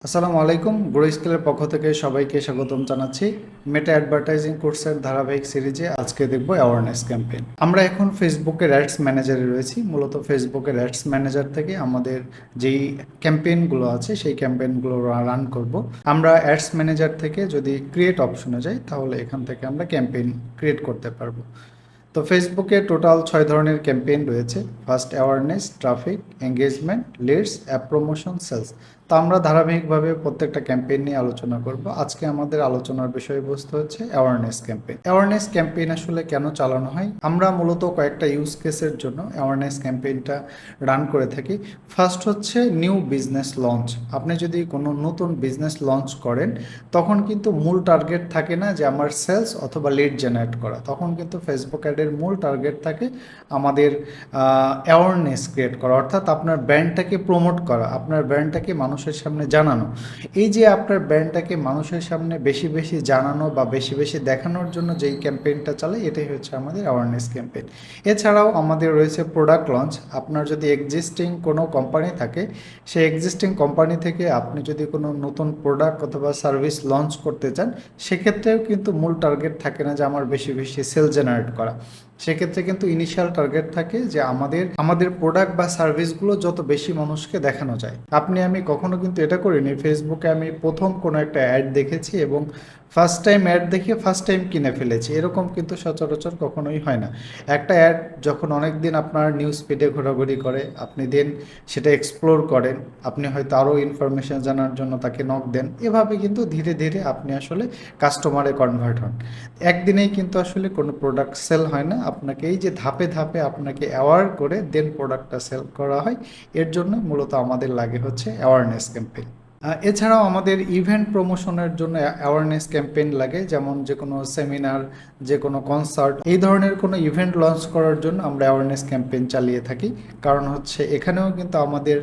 আসসালামু আলাইকুম। গ্রো স্কিলের পক্ষ থেকে সবাইকে স্বাগতম জানাচ্ছি। মেটা অ্যাডভার্টাইজিং কোর্সের ধারাবাহিক সিরিজে আজকে দেখব অ্যাওয়ারনেস ক্যাম্পেইন। আমরা এখন ফেসবুকের অ্যাডস ম্যানেজারে রয়েছি। মূলত ফেসবুকের অ্যাডস ম্যানেজার থেকে আমাদের যেই ক্যাম্পেইনগুলো আছে সেই ক্যাম্পেইনগুলো রান করব। আমরা অ্যাডস ম্যানেজার থেকে যদি ক্রিয়েট অপশনে যাই তাহলে এখান থেকে আমরা ক্যাম্পেইন ক্রিয়েট করতে পারবো। তো ফেসবুকে টোটাল 6 ধরনের ক্যাম্পেইন রয়েছে। First awareness, traffic, engagement, leads, app promotion, sales. তো আমরা ধারাবাহিকভাবে প্রত্যেকটা ক্যাম্পেইন নিয়ে আলোচনা করব। আজকে আমাদের আলোচনার বিষয়বস্তু হচ্ছে অ্যাওয়ারনেস ক্যাম্পেইন। অ্যাওয়ারনেস ক্যাম্পেইন আসলে কেন চালানো হয়? আমরা মূলত কয়েকটা ইউজ কেসের জন্য অ্যাওয়ারনেস ক্যাম্পেইনটা রান করে থাকি। ফার্স্ট হচ্ছে নিউ বিজনেস লঞ্চ। আপনি যদি কোনো নতুন বিজনেস লঞ্চ করেন তখন কিন্তু মূল টার্গেট থাকে না যে আমার সেলস অথবা লিড জেনারেট করা, তখন কিন্তু ফেসবুক অ্যাডের মূল টার্গেট থাকে আমাদের অ্যাওয়ারনেস ক্রিয়েট করা, অর্থাৎ আপনার ব্র্যান্ডটাকে প্রমোট করা, আপনার ব্র্যান্ডটাকে মানুষের সামনে জানানো। এই যে আপনার ব্র্যান্ডটাকে মানুষের সামনে বেশি বেশি জানানো বা বেশি বেশি দেখানোর জন্য যেই ক্যাম্পেইনটা চালাই এটাই হচ্ছে আমাদের অ্যাওয়ারনেস ক্যাম্পেইন। এছাড়াও আমাদের রয়েছে প্রোডাক্ট লঞ্চ। আপনার যদি এক্সিস্টিং কোনো কোম্পানি থাকে, সেই এক্সিস্টিং কোম্পানি থেকে আপনি যদি কোনো নতুন প্রোডাক্ট অথবা সার্ভিস লঞ্চ করতে চান, সেক্ষেত্রেও কিন্তু মূল টার্গেট থাকে না যে আমার বেশি বেশি সেল জেনারেট করা। সেক্ষেত্রে কিন্তু ইনিশিয়াল টার্গেট থাকে যে আমাদের প্রোডাক্ট বা সার্ভিসগুলো যত বেশি মানুষকে দেখানো যায়। আপনি আমি কখনো কিন্তু এটা করিনি, ফেসবুকে আমি প্রথম কোনো একটা অ্যাড দেখেছি এবং ফার্স্ট টাইম অ্যাড দেখে ফার্স্ট টাইম কিনে ফেলেছি, এরকম কিন্তু সচরাচর কখনোই হয় না। একটা অ্যাড যখন অনেক দিন আপনার নিউজ ফিডে ঘোরাঘুরি করে, আপনি দেন সেটা এক্সপ্লোর করেন, আপনি হয়তো আরও ইনফরমেশন জানার জন্য তাকে নক দেন, এভাবে কিন্তু ধীরে ধীরে আপনি আসলে কাস্টমারে কনভার্ট হন। একদিনেই কিন্তু আসলে কোনো প্রোডাক্ট সেল হয় না, আপনাকে এই যে ধাপে ধাপে আপনাকে অ্যাওয়ার করে দেন প্রোডাক্টটা সেল করা হয়। এর জন্য মূলত আমাদের লাগে হচ্ছে অ্যাওয়ারনেস ক্যাম্পেইন। এছাড়াও আমাদের ইভেন্ট প্রমোশনের জন্য অ্যাওয়ারনেস ক্যাম্পেইন লাগে, যেমন যে কোনো সেমিনার, যে কোনো কনসার্ট, এই ধরনের কোনো ইভেন্ট লঞ্চ করার জন্য আমরা অ্যাওয়ারনেস ক্যাম্পেইন চালিয়ে থাকি। কারণ হচ্ছে এখানেও কিন্তু আমাদের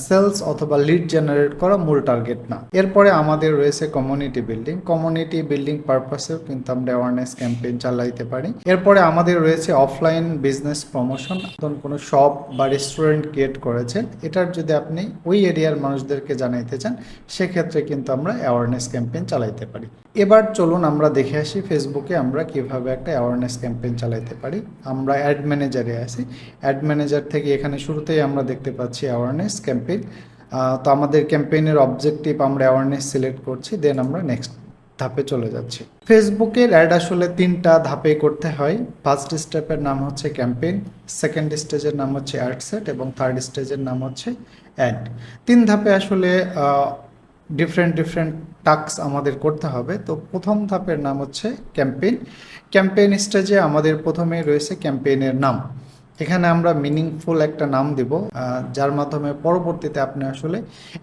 সেলস অথবা লিড জেনারেট করা মূল টার্গেট না। এরপরে আমাদের রয়েছে কমিউনিটি বিল্ডিং। কমিউনিটি বিল্ডিং পারপাসেও কিন্তু আমরা অ্যাওয়ারনেস ক্যাম্পেইন চালাইতে পারি। এরপরে আমাদের রয়েছে অফলাইন বিজনেস প্রমোশন। কোনো শপ বা রেস্টুরেন্ট ক্রিয়েট করেছেন, এটার যদি আপনি ওই এরিয়ার মানুষদেরকে জানাইতে চান, সেক্ষেত্রে কিন্তু আমরা অ্যাওয়ারনেস ক্যাম্পেইন চালাইতে পারি। এবার চলুন আমরা দেখে আসি ফেসবুকে আমরা কিভাবে একটা অ্যাওয়ারনেস ক্যাম্পেইন চালাইতে পারি। আমরা অ্যাড ম্যানেজারে আসি। অ্যাড ম্যানেজার থেকে এখানে শুরুতেই আমরা দেখতে পাচ্ছি অ্যাওয়ারনেস ক্যাম্পেইন। তো আমাদের ক্যাম্পেইনের অবজেক্টিভ আমরা অ্যাওয়ারনেস সিলেক্ট করছি, দেন আমরা নেক্সট ধাপে চলে যাচ্ছি। ফেসবুকের অ্যাড আসলে 3টা ধাপে করতে হয়। ফার্স্ট স্টেপের নাম হচ্ছে ক্যাম্পেইন, সেকেন্ড স্টেজের নাম হচ্ছে অ্যাড সেট এবং থার্ড স্টেজের নাম হচ্ছে অ্যাড। 3 ধাপে আসলে ডিফারেন্ট টাস্ক আমাদের করতে হবে। তো প্রথম ধাপের নাম হচ্ছে ক্যাম্পেইন। ক্যাম্পেইন স্টেজে আমাদের প্রথমেই রয়েছে ক্যাম্পেইনের নাম। এখানে আমরা মিনিংফুল একটা নাম দিব, যার মাধ্যমে পরবর্তীতে আপনি আসলে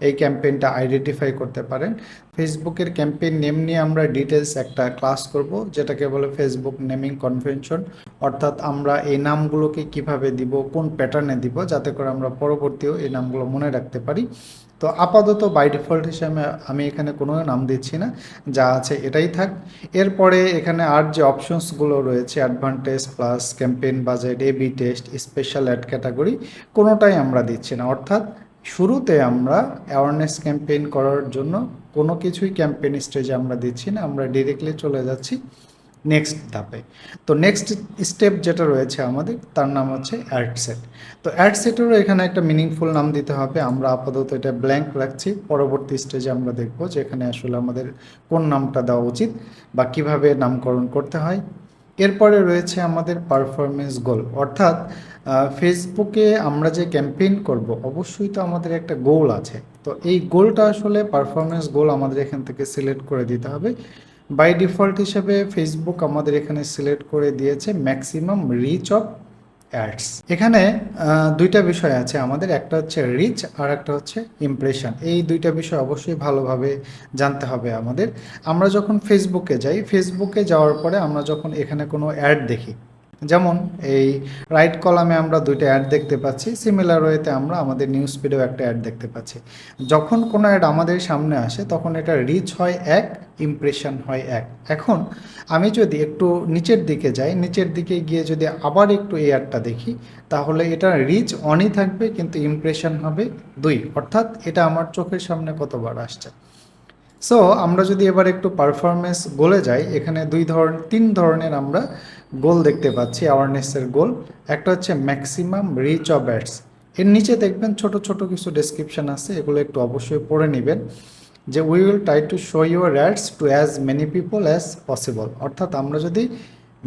এই ক্যাম্পেইনটা আইডেন্টিফাই করতে পারেন। ফেসবুকের ক্যাম্পেইন নেম নিয়ে আমরা ডিটেলস একটা ক্লাস করব, যেটাকে বলে ফেসবুক নেমিং কনভেনশন। অর্থাৎ আমরা এই নামগুলোকে কিভাবে দিব, কোন প্যাটার্নে দিব, যাতে করে আমরা পরবর্তীও এই নামগুলো মনে রাখতে পারি। তো আপাতত বাই ডিফল্ট হিসেবে আমি এখানে কোনো নাম দিচ্ছি না, যা আছে এটাই থাক। এরপরে এখানে আর যে অপশনসগুলো রয়েছে, advantage, plus, campaign budget, AB test, special ad category, কোনোটাই আমরা দিচ্ছি না। অর্থাৎ শুরুতে আমরা অ্যাওয়ারনেস ক্যাম্পেইন করার জন্য কোনো কিছুই ক্যাম্পেইন স্টেজে আমরা দিচ্ছি না, আমরা ডিরেক্টলি চলে যাচ্ছি নেক্সট ধাপে। তো নেক্সট স্টেপ যেটা রয়েছে আমাদের, তার নাম হচ্ছে অ্যাড সেট। তো অ্যাড সেটেরও এখানে একটা মিনিংফুল নাম দিতে হবে। আমরা আপাতত এটা ব্ল্যাঙ্ক রাখছি, পরবর্তী স্টেজে আমরা দেখব যে এখানে আসলে আমাদের কোন নামটা দেওয়া উচিত বা কিভাবে নামকরণ করতে হয়। এরপরে রয়েছে আমাদের পারফরমেন্স গোল, অর্থাৎ ফেসবুকে আমরা যে ক্যাম্পেইন করব অবশ্যই তো আমাদের একটা গোল আছে। তো এই গোলটা আসলে পারফরমেন্স গোল আমাদের এখান থেকে সিলেক্ট করে দিতে হবে। বাই ডিফল্ট হিসেবে ফেসবুক আমাদের এখানে সিলেক্ট করে দিয়েছে ম্যাক্সিমাম রিচ অফ অ্যাডস। এখানে দুইটা বিষয় আছে আমাদের, একটা হচ্ছে রিচ আর একটা হচ্ছে ইমপ্রেশন। এই দুইটা বিষয় অবশ্যই ভালোভাবে জানতে হবে আমাদের। আমরা যখন ফেসবুকে যাই, ফেসবুকে যাওয়ার পরে আমরা যখন এখানে কোনো অ্যাড দেখি, যেমন এই রাইট কলামে আমরা দুইটা অ্যাড দেখতে পাচ্ছি, সিমিলার ওয়েতে আমরা আমাদের নিউজ ফিডেও একটা অ্যাড দেখতে পাচ্ছি। যখন কোনো অ্যাড আমাদের সামনে আসে তখন এটা রিচ হয় এক, ইমপ্রেশন হয় এক। এখন আমি যদি একটু নিচের দিকে যাই, নিচের দিকে গিয়ে যদি আবার একটু এই অ্যাডটা দেখি, তাহলে এটা রিচ অনই থাকবে কিন্তু ইমপ্রেশন হবে 2, অর্থাৎ এটা আমার চোখের সামনে কতবার আসছে। সো আমরা যদি এবার একটু পারফরমেন্স গোলে যাই, এখানে তিন ধরনের আমরা গোল দেখতে পাচ্ছি, অ্যাওয়ারনেসের গোল। একটা হচ্ছে ম্যাক্সিমাম রিচ অফ অ্যাডস। এর নিচে দেখবেন ছোট ছোট কিছু ডেসক্রিপশন আছে, এগুলো একটু অবশ্যই পড়ে নেবেন। যে we will try to show your ads to as many people as possible, অর্থাৎ আমরা যদি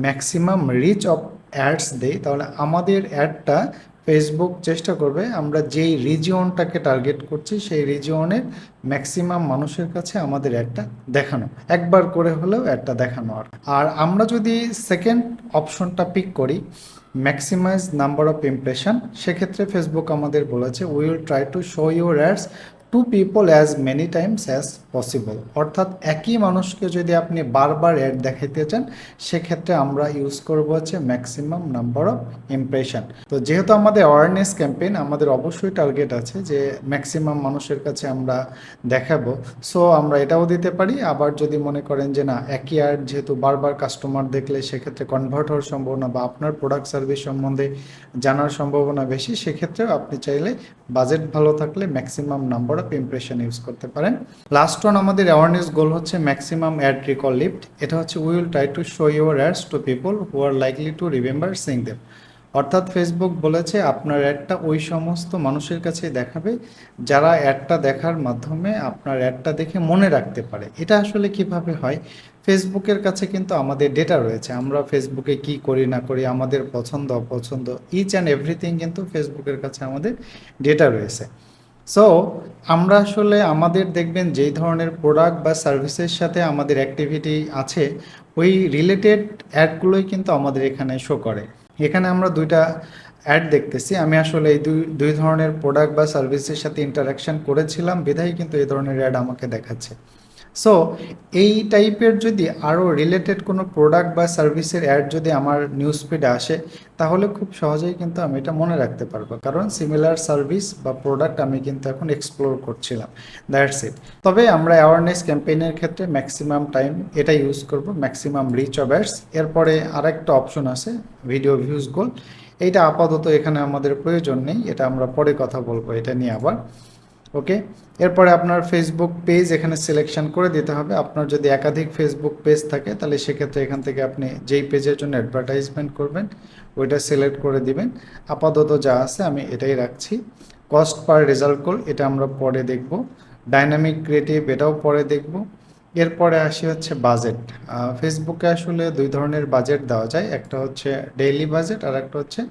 ম্যাক্সিমাম রিচ অফ অ্যাডস দেই তাহলে আমাদের অ্যাডটা ফেসবুক চেষ্টা করবে আমরা যেই রিজিয়নটাকে টার্গেট করছি সেই রিজিয়নের ম্যাক্সিমাম মানুষের কাছে আমাদের অ্যাডটা দেখানো, একবার করে হলেও অ্যাডটা দেখানো। আর আমরা যদি সেকেন্ড অপশনটা পিক করি, ম্যাক্সিমাইজ নাম্বার অফ ইমপ্রেশন, সেক্ষেত্রে ফেসবুক আমাদের বলেছে we will try to show your ads to people as many times as possible, অর্থাৎ একই মানুষকে যদি আপনি বারবার অ্যাড দেখাইতে চান সেক্ষেত্রে আমরা ইউজ করবো হচ্ছে ম্যাক্সিমাম নাম্বার অফ ইমপ্রেশন। তো যেহেতু আমাদের অ্যাওয়ারনেস ক্যাম্পেইন, আমাদের অবশ্যই টার্গেট আছে যে ম্যাক্সিমাম মানুষের কাছে আমরা দেখাবো, সো আমরা এটাও দিতে পারি। আবার যদি মনে করেন যে না, একই অ্যাড যেহেতু বারবার কাস্টমার দেখলে সেক্ষেত্রে কনভার্ট হওয়ার সম্ভাবনা বা আপনার প্রোডাক্ট সার্ভিস সম্বন্ধে জানার সম্ভাবনা বেশি, সেক্ষেত্রেও আপনি চাইলে বাজেট ভালো থাকলে maximum number of impression use করতে পারেন। লাস্ট ওয়ান আমাদের অ্যাওয়ারনেস গোল হচ্ছে ম্যাক্সিমাম অ্যাড রিকল লিফট। এটা হচ্ছে we will try to show your ads to people who are likely to remember seeing them, অর্থাৎ ফেসবুক বলেছে আপনার অ্যাডটা ওই সমস্ত মানুষের কাছে দেখাবে যারা অ্যাডটা দেখার মাধ্যমে আপনার অ্যাডটা দেখে মনে রাখতে পারে। এটা আসলে কিভাবে হয়, ফেসবুকের কাছে কিন্তু আমাদের ডেটা রয়েছে, আমরা ফেসবুকে কি করি না করি, আমাদের পছন্দ অপছন্দ, ইচ অ্যান্ড এভরিথিং কিন্তু ফেসবুকের কাছে আমাদের ডেটা রয়েছে। সো আমরা আসলে আমাদের দেখবেন যেই ধরনের প্রোডাক্ট বা সার্ভিসের সাথে আমাদের অ্যাক্টিভিটি আছে ওই রিলেটেড অ্যাডগুলোই কিন্তু আমাদের এখানে শো করে। এখানে আমরা দুইটা অ্যাড দেখতেছি, আমি আসলে এই দুই ধরনের প্রোডাক্ট বা সার্ভিসের সাথে ইন্টারাকশন করেছিলাম বিধায় কিন্তু এই ধরনের অ্যাড আমাকে দেখাচ্ছে। সো এই টাইপের যদি আরও রিলেটেড কোনো প্রোডাক্ট বা সার্ভিসের অ্যাড যদি আমার নিউজ ফিডে আসে তাহলে খুব সহজেই কিন্তু আমি এটা মনে রাখতে পারবো, কারণ সিমিলার সার্ভিস বা প্রোডাক্ট আমি কিন্তু এখন এক্সপ্লোর করছিলাম। That's it. তবে আমরা অ্যাওয়ারনেস ক্যাম্পেইনের ক্ষেত্রে ম্যাক্সিমাম টাইম এটা ইউজ করব, ম্যাক্সিমাম রিচ অফ অ্যাডস। এরপরে আরেকটা অপশন আছে ভিডিও ভিউজ গোল, এইটা আপাতত এখানে আমাদের প্রয়োজন নেই, এটা আমরা পরে কথা বলবো এটা নিয়ে আবার। ওকে, এরপরে আপনার ফেসবুক পেজ এখানে সিলেকশন করে দিতে হবে। আপনার যদি একাধিক ফেসবুক পেজ থাকে তাহলে সেক্ষেত্রে এখান থেকে আপনি যেই পেজের জন্য অ্যাডভার্টাইজমেন্ট করবেন ওইটা সিলেক্ট করে দিবেন। আপাতত যা আছে আমি এটাই রাখছি। কস্ট পার রেজাল্ট গোল এটা আমরা পরে দেখব। ডাইনামিক ক্রিয়েটিভ এটাও পরে দেখব। এরপরে আসি হচ্ছে বাজেট। ফেসবুকে আসলে দুই ধরনের বাজেট দেওয়া যায়, একটা হচ্ছে ডেইলি বাজেট আর একটা হচ্ছে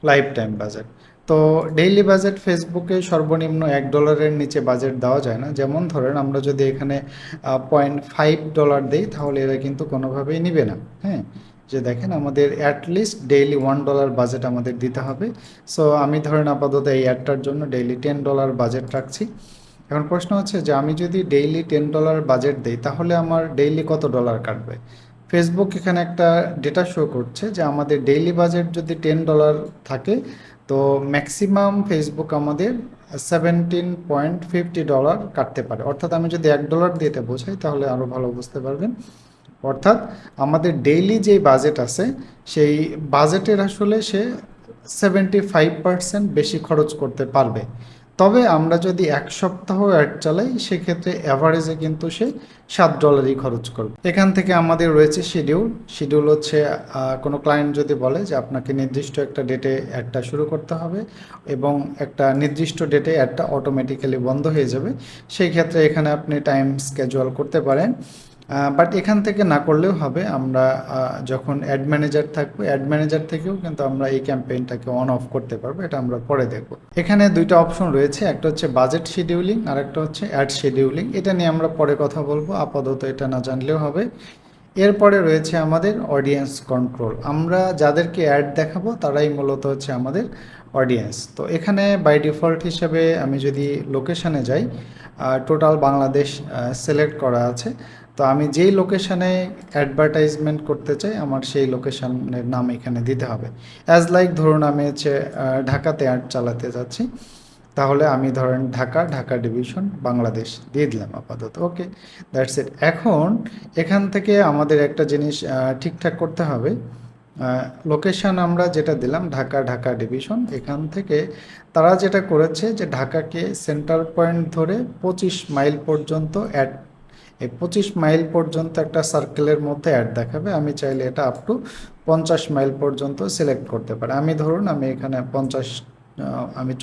লাইফ টাইম বাজেট। তো ডেইলি বাজেট ফেসবুকে সর্বনিম্ন $1 নিচে বাজেট দেওয়া যায় না। যেমন ধরেন আমরা যদি এখানে $0.5 দিই তাহলে এরা কিন্তু কোনোভাবেই নিবে না। হ্যাঁ, যে দেখেন আমাদের অ্যাটলিস্ট ডেইলি $1 বাজেট আমাদের দিতে হবে। সো আমি ধরেন আপাতত এই অ্যাডটার জন্য ডেইলি $10 বাজেট রাখছি। এখন প্রশ্ন হচ্ছে যে আমি যদি ডেইলি $10 বাজেট দিই তাহলে আমার ডেইলি কত ডলার কাটবে। ফেসবুক এখানে একটা ডেটা শো করছে যে আমাদের ডেইলি বাজেট যদি $10 থাকে তো ম্যাক্সিমাম ফেসবুক আমাদের $17.50 কাটতে পারে। অর্থাৎ আমি যদি $1 দিয়ে এটা বোঝাই তাহলে আরও ভালো বুঝতে পারবেন। অর্থাৎ আমাদের ডেইলি যে বাজেট আছে সেই বাজেটের আসলে সে 75% বেশি খরচ করতে পারবে। তবে আমরা যদি 1 সপ্তাহ অ্যাড চালাই সেক্ষেত্রে অ্যাভারেজে কিন্তু সে $7 খরচ করবে। এখান থেকে আমাদের রয়েছে শিডিউল হচ্ছে কোনো ক্লায়েন্ট যদি বলে যে আপনাকে নির্দিষ্ট একটা ডেটে অ্যাডটা শুরু করতে হবে এবং একটা নির্দিষ্ট ডেটে অ্যাডটা অটোমেটিক্যালি বন্ধ হয়ে যাবে, সেই ক্ষেত্রে এখানে আপনি টাইম স্কেজুয়াল করতে পারেন। বাট এখান থেকে না করলেও হবে, আমরা যখন অ্যাড ম্যানেজার থাকবো অ্যাড ম্যানেজার থেকেও কিন্তু আমরা এই ক্যাম্পেইনটাকে অন অফ করতে পারবো, এটা আমরা পরে দেখব। এখানে দুইটা অপশন রয়েছে, একটা হচ্ছে বাজেট শিডিউলিং আর একটা হচ্ছে অ্যাড শিডিউলিং। এটা নিয়ে আমরা পরে কথা বলবো, আপাতত এটা না জানলেও হবে। এরপরে রয়েছে আমাদের অডিয়েন্স কন্ট্রোল। আমরা যাদেরকে অ্যাড দেখাবো তারাই মূলত হচ্ছে আমাদের অডিয়েন্স। তো এখানে বাই ডিফল্ট হিসেবে আমি যদি লোকেশানে যাই টোটাল বাংলাদেশ সিলেক্ট করা আছে। তো আমি যেই লোকেশানে অ্যাডভার্টাইজমেন্ট করতে চাই আমার সেই লোকেশানের নাম এখানে দিতে হবে। অ্যাজ লাইক ধরুন আমি হচ্ছে ঢাকাতে অ্যাড চালাতে যাচ্ছি, তাহলে আমি ধরেন ঢাকা ডিভিশন বাংলাদেশ দিয়ে দিলাম আপাতত। ওকে, দ্যাটস ইট। এখন এখান থেকে আমাদের একটা জিনিস ঠিকঠাক করতে হবে। লোকেশান আমরা যেটা দিলাম ঢাকা ডিভিশন, এখান থেকে তারা যেটা করেছে যে ঢাকাকে সেন্টার পয়েন্ট ধরে 25 মাইল পর্যন্ত অ্যাড, এই 25 মাইল পর্যন্ত একটা সার্কেলের মধ্যে অ্যাড দেখাবে। আমি চাইলে এটা আপ টু 50 মাইল পর্যন্ত সিলেক্ট করতে পারি। আমি ধরুন আমি এখানে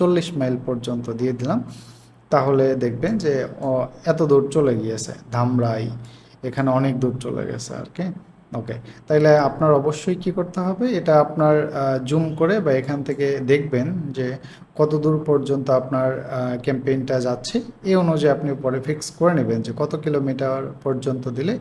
40 মাইল পর্যন্ত দিয়ে দিলাম, তাহলে দেখবেন যে এত দূর চলে গিয়েছে, ধামরাই এখানে অনেক দূর চলে গেছে আর কি। ওকে, তাইলে আপনার অবশ্যই কি করতে হবে, এটা আপনার জুম করে বা এখান থেকে দেখবেন যে কত দূর পর্যন্ত আপনার ক্যাম্পেইনটা যাচ্ছে। এই অনুযায়ী আপনি পরে ফিক্স করে নেবেন যে কত কিলোমিটার পর্যন্ত দিলে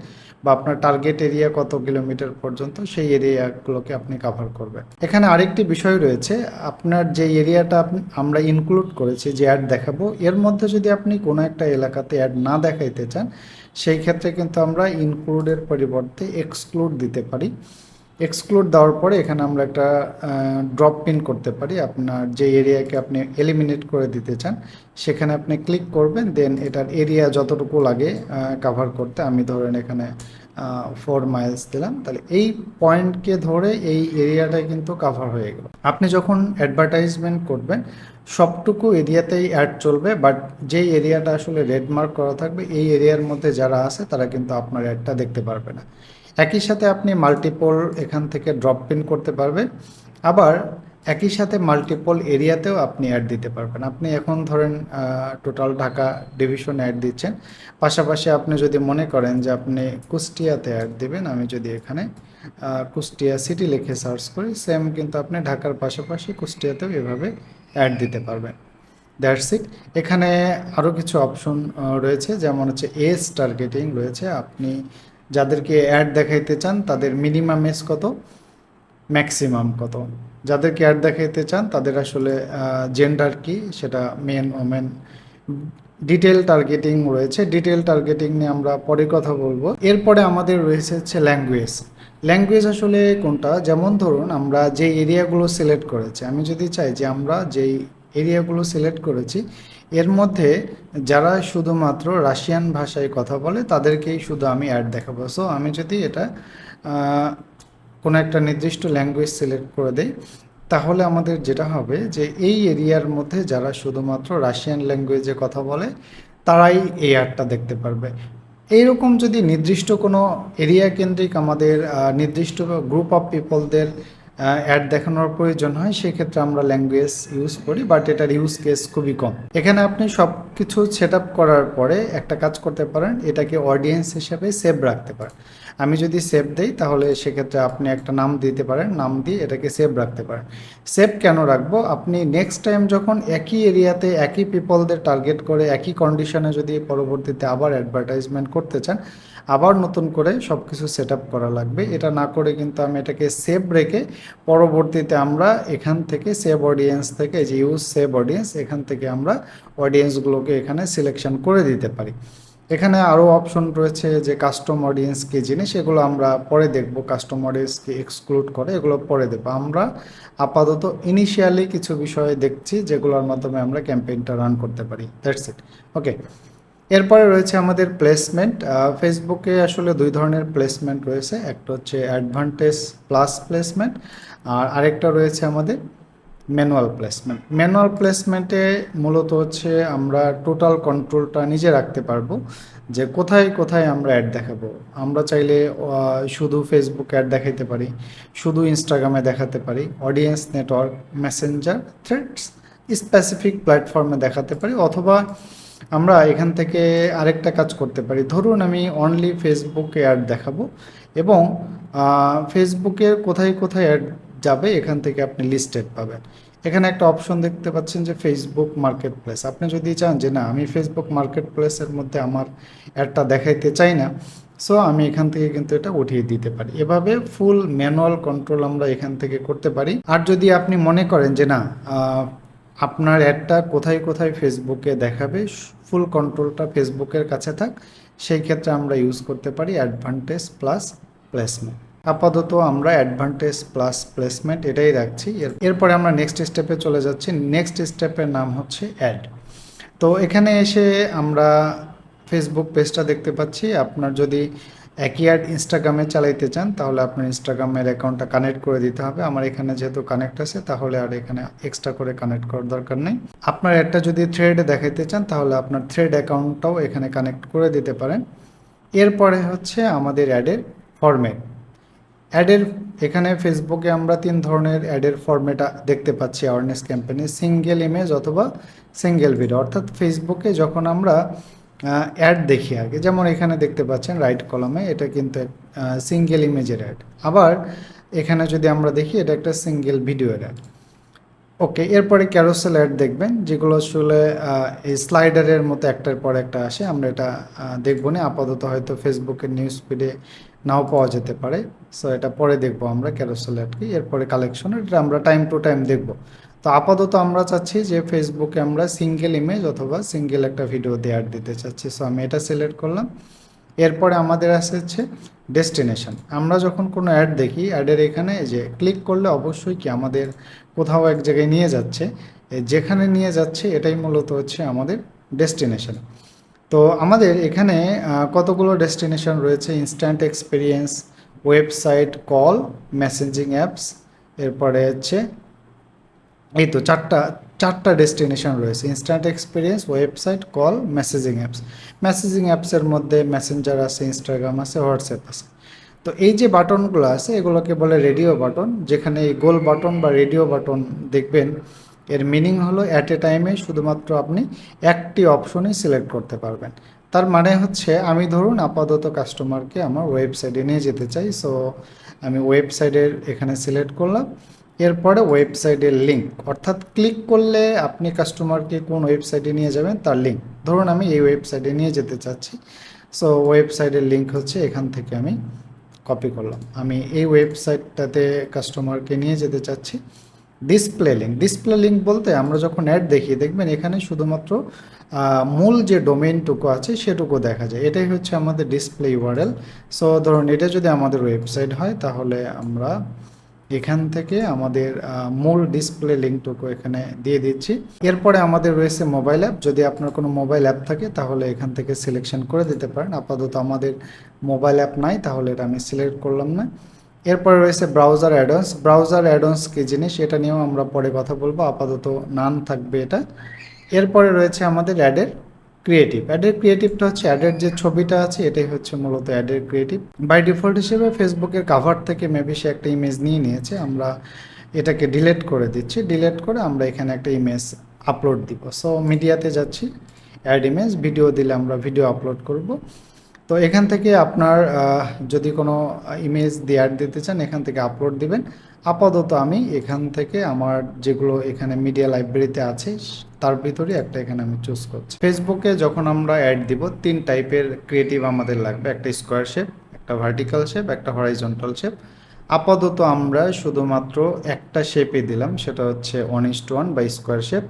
বা আপনার টার্গেট এরিয়া কত কিলোমিটার পর্যন্ত, সেই এরিয়াগুলোকে আপনি কভার করবেন। এখানে আরেকটি বিষয় রয়েছে, আপনার যে এরিয়াটা আমরা ইনক্লুড করেছি যে অ্যাড দেখাবো, এর মধ্যে যদি আপনি কোনো একটা এলাকাতে অ্যাড না দেখাইতে চান, সেই ক্ষেত্রে কিন্তু আমরা ইনক্লুডের পরিবর্তে এক্সক্লুড দিতে পারি। এক্সক্লুড দেওয়ার পরে এখানে আমরা একটা ড্রপ পিন করতে পারি। আপনার যে এরিয়াকে আপনি এলিমিনেট করে দিতে চান সেখানে আপনি ক্লিক করবেন, দেন এটার এরিয়া যতটুকু লাগে কাভার করতে, আমি ধরেন এখানে 4 মাইলস দিলাম, তাহলে এই পয়েন্টকে ধরে এই এরিয়াটা কিন্তু কাভার হয়ে গেল। আপনি যখন অ্যাডভার্টাইজমেন্ট করবেন সবটুকু এরিয়াতেই অ্যাড চলবে, বাট যেই এরিয়াটা আসলে রেড মার্ক করা থাকবে এই এরিয়ার মধ্যে যারা আছে তারা কিন্তু আপনার অ্যাডটা দেখতে পারবে না। একই সাথে আপনি মাল্টিপল এখান থেকে ড্রপ পিন করতে পারবেন, আবার একই সাথে মাল্টিপল এরিয়াতেও আপনি অ্যাড দিতে পারবেন। আপনি এখন ধরেন টোটাল ঢাকা ডিভিশন অ্যাড দিচ্ছেন, পাশাপাশি আপনি যদি মনে করেন যে আপনি কুষ্টিয়াতে অ্যাড দিবেন, আমি যদি এখানে কুষ্টিয়া সিটি লিখে সার্চ করি, সেম কিন্তু আপনি ঢাকার পাশাপাশি কুষ্টিয়াতেও এভাবে অ্যাড দিতে পারবেন। That's it. এখানে আরও কিছু অপশন রয়েছে, যেমন হচ্ছে এজ টার্গেটিং রয়েছে। আপনি যাদেরকে অ্যাড দেখাইতে চান তাদের মিনিমাম এজ কত, ম্যাক্সিমাম কত, যাদেরকে অ্যাড দেখাইতে চান তাদের আসলে জেন্ডার কি, সেটা মেন ওমেন। ডিটেল টার্গেটিং রয়েছে, ডিটেল টার্গেটিং নিয়ে আমরা পরে কথা বলবো। এরপরে আমাদের রয়েছে হচ্ছে ল্যাঙ্গুয়েজ। ল্যাঙ্গুয়েজ আসলে কোনটা, যেমন ধরুন আমরা যে এরিয়াগুলো সিলেক্ট করেছি, আমি যদি চাই যে আমরা যেই এরিয়াগুলো সিলেক্ট করেছি এর মধ্যে যারা শুধুমাত্র রাশিয়ান ভাষায় কথা বলে তাদেরকেই শুধু আমি অ্যাড দেখাবো। সো আমি যদি এটা কোনো একটা নির্দিষ্ট ল্যাঙ্গুয়েজ সিলেক্ট করে দেই, তাহলে আমাদের যেটা হবে যে এই এরিয়ার মধ্যে যারা শুধুমাত্র রাশিয়ান ল্যাঙ্গুয়েজে কথা বলে তারাই এই অ্যাডটা দেখতে পারবে। এইরকম যদি নির্দিষ্ট কোনো এরিয়া কেন্দ্রিক আমাদের নির্দিষ্ট গ্রুপ অফ পিপলদের অ্যাড দেখানোর প্রয়োজন হয়, সেক্ষেত্রে আমরা ল্যাঙ্গুয়েজ ইউজ করি, বাট এটার ইউজ কেস খুবই কম। এখানে আপনি সব কিছু সেট আপ করার পরে একটা কাজ করতে পারেন, এটাকে অডিয়েন্স হিসাবে সেভ রাখতে পারেন। আমি যদি সেভ দিই তাহলে সেক্ষেত্রে আপনি একটা নাম দিতে পারেন, নাম দিয়ে এটাকে সেভ রাখতে পারেন। সেভ কেন রাখবো, আপনি নেক্সট টাইম যখন একই এরিয়াতে একই পিপলদের টার্গেট করে একই কন্ডিশনে যদি পরবর্তীতে আবার অ্যাডভার্টাইজমেন্ট করতে চান, আবার নতুন করে সব কিছু সেট আপ করা লাগবে। এটা না করে কিন্তু আমি এটাকে সেভ রেখে পরবর্তীতে আমরা এখান থেকে সেভ অডিয়েন্স থেকে, যে ইউজ সেভ অডিয়েন্স, এখান থেকে আমরা অডিয়েন্সগুলোকে এখানে সিলেকশন করে দিতে পারি। এখানে আরও অপশন রয়েছে যে কাস্টম অডিয়েন্স কী জিনিস, এগুলো আমরা পরে দেখব। কাস্টম অডিয়েন্সকে এক্সক্লুড করে এগুলো পরে দেবো। আমরা আপাতত ইনিশিয়ালি কিছু বিষয় দেখছি যেগুলোর মাধ্যমে আমরা ক্যাম্পেইনটা রান করতে পারি। That's it. ওকে, এরপরে রয়েছে আমাদের প্লেসমেন্ট। ফেসবুকে আসলে দুই ধরনের প্লেসমেন্ট রয়েছে, একটা হচ্ছে অ্যাডভান্টেজ প্লাস প্লেসমেন্ট, আর আরেকটা রয়েছে আমাদের ম্যানুয়াল প্লেসমেন্ট। ম্যানুয়াল প্লেসমেন্টে মূলত হচ্ছে আমরা টোটাল কন্ট্রোলটা নিজে রাখতে পারবো যে কোথায় কোথায় আমরা অ্যাড দেখাবো। আমরা চাইলে শুধু ফেসবুক অ্যাড দেখাইতে পারি, শুধু ইনস্টাগ্রামে দেখাতে পারি, audience network, Messenger, threads, specific প্ল্যাটফর্মে দেখাতে পারি, অথবা আমরা এখান থেকে আরেকটা কাজ করতে পারি। ধরুন আমি অনলি ফেসবুকে অ্যাড দেখাবো এবং ফেসবুকের কোথায় কোথায় অ্যাড যাবে এখান থেকে আপনি লিস্টেড পাবেন। এখানে একটা অপশন দেখতে পাচ্ছেন যে ফেসবুক মার্কেট প্লেস। আপনি যদি চান যে না আমি ফেসবুক মার্কেট প্লেসের মধ্যে আমার অ্যাডটা দেখাইতে চাই না, সো আমি এখান থেকে কিন্তু এটা উঠিয়ে দিতে পারি। এভাবে ফুল ম্যানুয়াল কন্ট্রোল আমরা এখান থেকে করতে পারি। আর যদি আপনি মনে করেন যে না আপনার অ্যাডটা কোথায় কোথায় ফেসবুকে দেখাবে ফুল কন্ট্রোলটা ফেসবুকের কাছে থাক, সেই ক্ষেত্রে আমরা ইউজ করতে পারি অ্যাডভান্টেজ প্লাস প্লেসমেন্ট। আপাতত আমরা অ্যাডভান্টেজ প্লাস প্লেসমেন্ট এটাই রাখছি। এরপরে আমরা নেক্সট স্টেপে চলে যাচ্ছি। নেক্সট স্টেপের নাম হচ্ছে অ্যাড। তো এখানে এসে আমরা ফেসবুক পেজটা দেখতে পাচ্ছি। আপনার যদি একই অ্যাড ইনস্টাগ্রামে চালাইতে চান তাহলে আপনার ইনস্টাগ্রামের অ্যাকাউন্টটা কানেক্ট করে দিতে হবে। আমার এখানে যেহেতু কানেক্ট আছে তাহলে আর এখানে এক্সট্রা করে কানেক্ট করার দরকার নেই। আপনার অ্যাডটা যদি থ্রেডে দেখাইতে চান তাহলে আপনার থ্রেড অ্যাকাউন্টটাও এখানে কানেক্ট করে দিতে পারেন। এরপরে হচ্ছে আমাদের অ্যাডের ফরম্যাট। অ্যাডের এখানে ফেসবুকে আমরা 3 ধরনের অ্যাডের ফরম্যাট দেখতে পাচ্ছি অ্যাওয়ারনেস ক্যাম্পেইনে, সিঙ্গেল ইমেজ অথবা সিঙ্গেল ভিডিও। অর্থাৎ ফেসবুকে যখন আমরা অ্যাড দেখি আগে, যেমন এখানে দেখতে পাচ্ছেন রাইট কলামে, এটা কিন্তু সিঙ্গেল ইমেজের অ্যাড। আবার এখানে যদি আমরা দেখি এটা একটা সিঙ্গেল ভিডিওর অ্যাড। ওকে, এরপরে ক্যারোসেল অ্যাড দেখবেন, যেগুলো আসলে এই স্লাইডারের মতো একটার পর একটা আসে। আমরা এটা দেখব না আপাতত, হয়তো ফেসবুকের নিউজ ফিডে নাও পাওয়া যেতে পারে। সো এটা পরে দেখবো আমরা ক্যারোসেল অ্যাড কি। এরপরে কালেকশন, এটা আমরা টাইম টু টাইম দেখব। তো আপাতত আমরা চাচ্ছি যে ফেসবুকে আমরা সিঙ্গেল ইমেজ অথবা সিঙ্গেল একটা ভিডিও দিয়ে অ্যাড দিতে চাচ্ছি। সো আমি এটা সিলেক্ট করলাম। এরপরে আমাদের আছে হচ্ছে ডেস্টিনেশন। আমরা যখন কোনো অ্যাড দেখি, অ্যাডের এখানে যে ক্লিক করলে অবশ্যই কি আমাদের কোথাও এক জায়গায় নিয়ে যাচ্ছে, যেখানে নিয়ে যাচ্ছে এটাই মূলত হচ্ছে আমাদের ডেস্টিনেশন। তো আমাদের এখানে কতগুলো ডেস্টিনেশন রয়েছে: instant experience, website, call, messaging apps, এরপরে হচ্ছে এই তো চারটা ডেস্টিনেশন রয়েছে: instant experience, website, call, messaging apps. Messaging অ্যাপসের মধ্যে মেসেঞ্জার আছে, ইনস্টাগ্রাম আছে, হোয়াটসঅ্যাপ আছে। তো এই যে বাটনগুলো আছে এগুলোকে বলে রেডিও বাটন। যেখানে এই গোল বাটন বা রেডিও বাটন দেখবেন, এর মিনিং হলো অ্যাট এ টাইমে শুধুমাত্র আপনি একটি অপশনই সিলেক্ট করতে পারবেন। তার মানে হচ্ছে আমি ধরুন আপাতত কাস্টমারকে আমার ওয়েবসাইটে নিয়ে যেতে চাই। সো আমি ওয়েবসাইটের এখানে সিলেক্ট করলাম। এরপরে ওয়েবসাইটের লিঙ্ক, অর্থাৎ ক্লিক করলে আপনি কাস্টমারকে কোন ওয়েবসাইটে নিয়ে যাবেন তার লিঙ্ক। ধরুন আমি এই ওয়েবসাইটে নিয়ে যেতে চাচ্ছি। সো ওয়েবসাইটের লিঙ্ক হচ্ছে এখান থেকে আমি কপি করলাম। আমি এই ওয়েবসাইটটাতে কাস্টমারকে নিয়ে যেতে চাচ্ছি। ডিসপ্লে লিঙ্ক বলতে আমরা যখন অ্যাড দেখি দেখবেন এখানে শুধুমাত্র মূল যে ডোমেইনটুকু আছে সেটুকু দেখা যায়। এটাই হচ্ছে আমাদের ডিসপ্লে ইউআরএল। সো ধরুন এটা যদি আমাদের ওয়েবসাইট হয় তাহলে আমরা এখান থেকে আমাদের মূল ডিসপ্লে লিঙ্কটুকু এখানে দিয়ে দিচ্ছি। এরপরে আমাদের রয়েছে মোবাইল অ্যাপ। যদি আপনার কোনো মোবাইল অ্যাপ থাকে তাহলে এখান থেকে সিলেকশন করে দিতে পারেন। আপাতত আমাদের মোবাইল অ্যাপ নাই, তাহলে এটা আমি সিলেক্ট করলাম না। এরপরে রয়েছে ব্রাউজার অ্যাডন্স। ব্রাউজার অ্যাডন্স কী জিনিস এটা নিয়েও আমরা পরে কথা বলবো, আপাতত নান থাকবে এটা। এরপরে রয়েছে আমাদের অ্যাডের ক্রিয়েটিভটা হচ্ছে অ্যাডের যে ছবিটা আছে এটাই হচ্ছে মূলত অ্যাডের ক্রিয়েটিভ। বাই ডিফল্ট হিসেবে ফেসবুকের কাভার থেকে মেবি সে একটা ইমেজ নিয়ে নিয়েছে, আমরা এটাকে ডিলিট করে দিচ্ছি। ডিলিট করে আমরা এখানে একটা ইমেজ আপলোড দিব। সো মিডিয়াতে যাচ্ছি, অ্যাড ইমেজ, ভিডিও দিলে আমরা ভিডিও আপলোড করব। তো এখান থেকে আপনার যদি কোনো ইমেজ দিয়ে অ্যাড দিতে চান এখান থেকে আপলোড দিবেন। আপাতত আমি এখান থেকে আমার যেগুলো এখানে মিডিয়া লাইব্রেরিতে আছে তার ভিতরে একটা এখানে আমি চুজ করছি। ফেসবুকে যখন আমরা অ্যাড দিব 3 টাইপের ক্রিয়েটিভ আমাদের লাগবে, একটা স্কোয়ার শেপ, একটা ভার্টিক্যাল শেপ, একটা হরাইজন্টাল শেপ। আপাতত আমরা শুধুমাত্র একটা শেপে দিলাম, সেটা হচ্ছে 1:1 বা স্কোয়ার শেপ।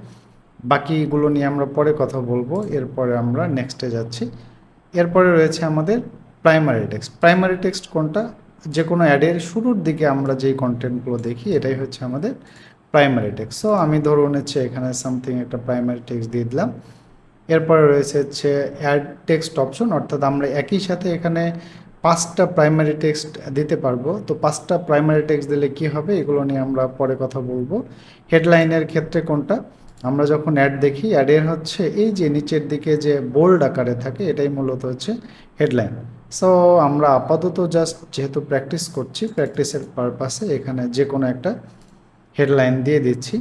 বাকিগুলো নিয়ে আমরা পরে কথা বলবো। এরপরে আমরা নেক্সটে যাচ্ছি। এরপরে রয়েছে আমাদের প্রাইমারি টেক্সট কোনটা? যে কোনো অ্যাডের শুরুর দিকে আমরা যেই কন্টেন্টগুলো দেখি এটাই হচ্ছে আমাদের প্রাইমারি টেক্সট। সো আমি ধরুন হচ্ছে এখানে সামথিং একটা প্রাইমারি টেক্সট দিয়ে দিলাম। এরপরে রয়েছে হচ্ছে অ্যাড টেক্সট অপশন, অর্থাৎ আমরা একই সাথে এখানে 5টা প্রাইমারি টেক্সট দিতে পারবো। তো 5টা প্রাইমারি টেক্সট দিলে কি হবে এগুলো নিয়ে আমরা পরে কথা বলবো। হেডলাইনের ক্ষেত্রে কোনটা? আমরা যখন অ্যাড দেখি অ্যাডের হচ্ছে এই যে নিচের দিকে যে বোল্ড আকারে থাকে এটাই মূলত হচ্ছে হেডলাইন। সো আমরা আপাতত জাস্ট যেহেতু প্র্যাকটিস করছি, প্র্যাকটিসের পারপাসে এখানে যে কোনো একটা হেডলাইন দিয়ে দিচ্ছি।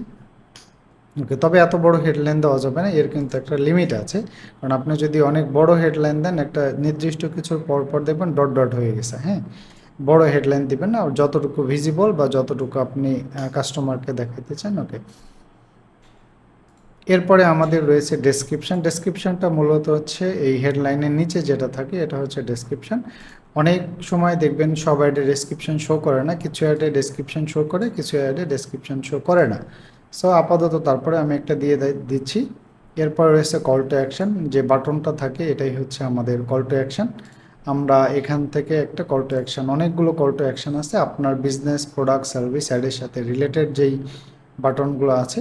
ওকে, তবে এত বড় হেডলাইন দেওয়া যাবে না, এর কিন্তু একটা লিমিট আছে। কারণ আপনি যদি অনেক বড় হেডলাইন দেন একটা নির্দিষ্ট কিছুর পর দেখবেন ডট ডট হয়ে গেছে। হ্যাঁ, বড় হেডলাইন দিবেন না, যতটুকু ভিজিবল বা যতটুকু আপনি কাস্টমারকে দেখাতে চান। ওকে, এরপরে আমাদের রয়েছে ডেসক্রিপশনটা মূলত হচ্ছে এই হেডলাইনের নিচে যেটা থাকে এটা হচ্ছে ডেসক্রিপশন। অনেক সময় দেখবেন সব অ্যাডে ডেসক্রিপশন শো করে না, কিছু অ্যাডে ডেসক্রিপশন শো করে, কিছু অ্যাডে ডেসক্রিপশন শো করে না। সো আপাতত তারপরে আমি একটা দিয়ে দিচ্ছি এরপর রয়েছে কল টু অ্যাকশন, যে বাটনটা থাকে এটাই হচ্ছে আমাদের কল টু অ্যাকশন। আমরা এখান থেকে একটা কল টু অ্যাকশন, অনেকগুলো কল টু অ্যাকশন আছে আপনার বিজনেস, প্রোডাক্ট, সার্ভিস অ্যাডের সাথে রিলেটেড যেই বাটনগুলো আছে,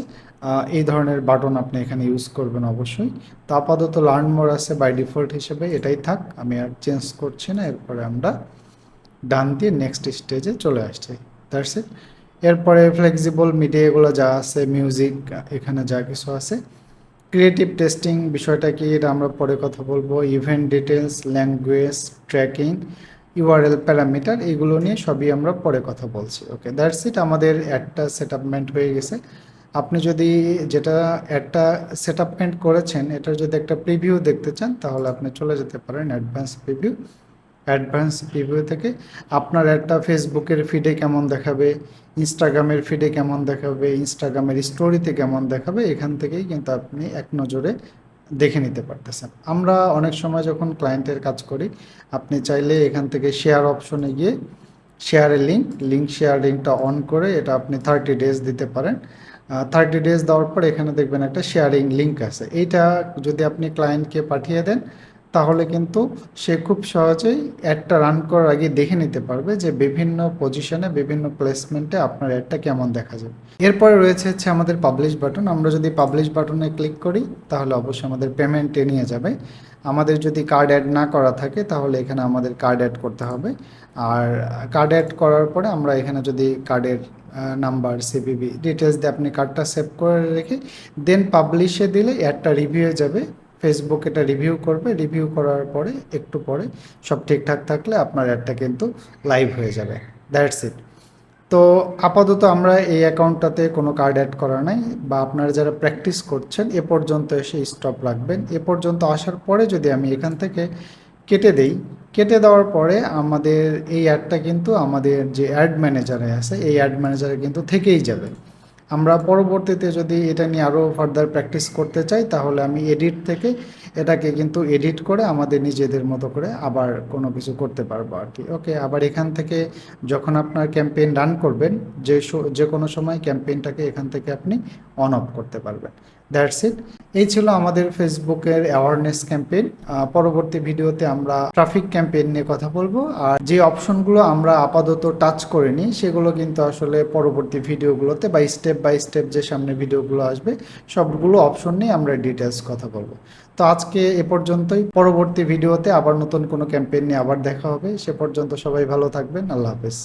এই ধরনের বাটন আপনি এখানে ইউজ করবেন অবশ্যই। তো আপাতত লার্ন মোর আছে বাই ডিফল্ট হিসেবে, এটাই থাক, আমি আর চেঞ্জ করছি না। এরপরে আমরা ডান দিয়ে নেক্সট স্টেজে চলে আসছি, দ্যাটস ইট। এরপরে ফ্লেক্সিবল মিডিয়া এগুলো যা আছে, মিউজিক, এখানে যা কিছু আছে। ক্রিয়েটিভ টেস্টিং বিষয়টা কি এটা আমরা পরে কথা বলবো। Event details, language, tracking, URL parameter, এগুলো নিয়ে সবই আমরা পরে কথা বলছি। ওকে, দ্যাটস ইট, আমাদের অ্যাডটা সেটআপমেন্ট হয়ে গেছে। আপনি যদি যেটা অ্যাডটা সেটআপমেন্ট করেছেন এটার যদি একটা প্রিভিউ দেখতে চান তাহলে আপনি চলে যেতে পারেন অ্যাডভান্স প্রিভিউ। অ্যাডভান্স প্রিভিউ থেকে আপনার অ্যাডটা ফেসবুকের ফিডে কেমন দেখাবে, ইনস্টাগ্রামের ফিডে কেমন দেখাবে, ইনস্টাগ্রামের স্টোরিতে কেমন দেখাবে, এখান থেকেই কিন্তু আপনি এক নজরে দেখে নিতে পারতেছেন। আমরা অনেক সময় যখন ক্লায়েন্টের কাজ করি, আপনি চাইলে এখান থেকে শেয়ার অপশনে গিয়ে শেয়ারের লিঙ্ক শেয়ার লিঙ্কটা অন করে এটা আপনি 30 ডেজ দিতে পারেন। 30 ডেজ দেওয়ার পর এখানে দেখবেন একটা শেয়ারিং লিঙ্ক আছে, এইটা যদি আপনি ক্লায়েন্টকে পাঠিয়ে দেন তাহলে কিন্তু সে খুব সহজেই অ্যাডটা রান করার আগে দেখে নিতে পারবে যে বিভিন্ন পজিশনে, বিভিন্ন প্লেসমেন্টে আপনার অ্যাডটা কেমন দেখা যাবে। এরপরে রয়েছে হচ্ছে আমাদের পাবলিশ বাটন। আমরা যদি পাবলিশ বাটনে ক্লিক করি তাহলে অবশ্যই আমাদের পেমেন্টে নিয়ে যাবে। আমাদের যদি কার্ড অ্যাড না করা থাকে তাহলে এখানে আমাদের কার্ড অ্যাড করতে হবে। আর কার্ড অ্যাড করার পরে আমরা এখানে যদি কার্ডের নাম্বার, সিভিভি ডিটেলস দিয়ে আপনি কার্ডটা সেভ করে রেখে দেন পাবলিশে দিলে অ্যাডটা রিভিউ হয়ে যাবে। ফেসবুক এটা রিভিউ করবে, রিভিউ করার পরে একটু পরে সব ঠিকঠাক থাকলে আপনার অ্যাডটা কিন্তু লাইভ হয়ে যাবে, দ্যাটস ইট। তো আপাতত আমরা এই অ্যাকাউন্টটাতে কোনো কার্ড অ্যাড করা নাই, বা আপনারা যারা প্র্যাকটিস করছেন এ পর্যন্ত এসে স্টপ রাখবেন। এ পর্যন্ত আসার পরে যদি আমি এখান থেকে কেটে দেই, কেটে দেওয়ার পরে আমাদের এই অ্যাডটা কিন্তু আমাদের যে অ্যাড ম্যানেজারে আছে এই অ্যাড ম্যানেজারে কিন্তু থেকেই যাবে। আমরা পরবর্তীতে যদি এটা নিয়ে আরও ফার্দার প্র্যাকটিস করতে চাই তাহলে আমি এডিট থেকে এটাকে কিন্তু এডিট করে আমাদের নিজেদের মতো করে আবার কোনো কিছু করতে পারবো আর কি। ওকে, আবার এখান থেকে যখন আপনার ক্যাম্পেইন রান করবেন যে কোনো সময় ক্যাম্পেইনটাকে এখান থেকে আপনি অন অফ করতে পারবেন, দ্যাটস ইট। এই ছিল আমাদের ফেসবুকের অ্যাওয়ারনেস ক্যাম্পেইন। পরবর্তী ভিডিওতে আমরা ট্রাফিক ক্যাম্পেইন নিয়ে কথা বলবো। আর যে অপশনগুলো আমরা আপাতত টাচ করিনি সেগুলো কিন্তু আসলে পরবর্তী ভিডিওগুলোতে বা স্টেপ বাই স্টেপ যে সামনে ভিডিওগুলো আসবে সবগুলো অপশন নিয়ে আমরা ডিটেলস কথা বলবো। তো আজকে এ পর্যন্তই, পরবর্তী ভিডিওতে আবার নতুন কোনো ক্যাম্পেইন নিয়ে আবার দেখা হবে। সে পর্যন্ত সবাই ভালো থাকবেন, আল্লাহ হাফেজ।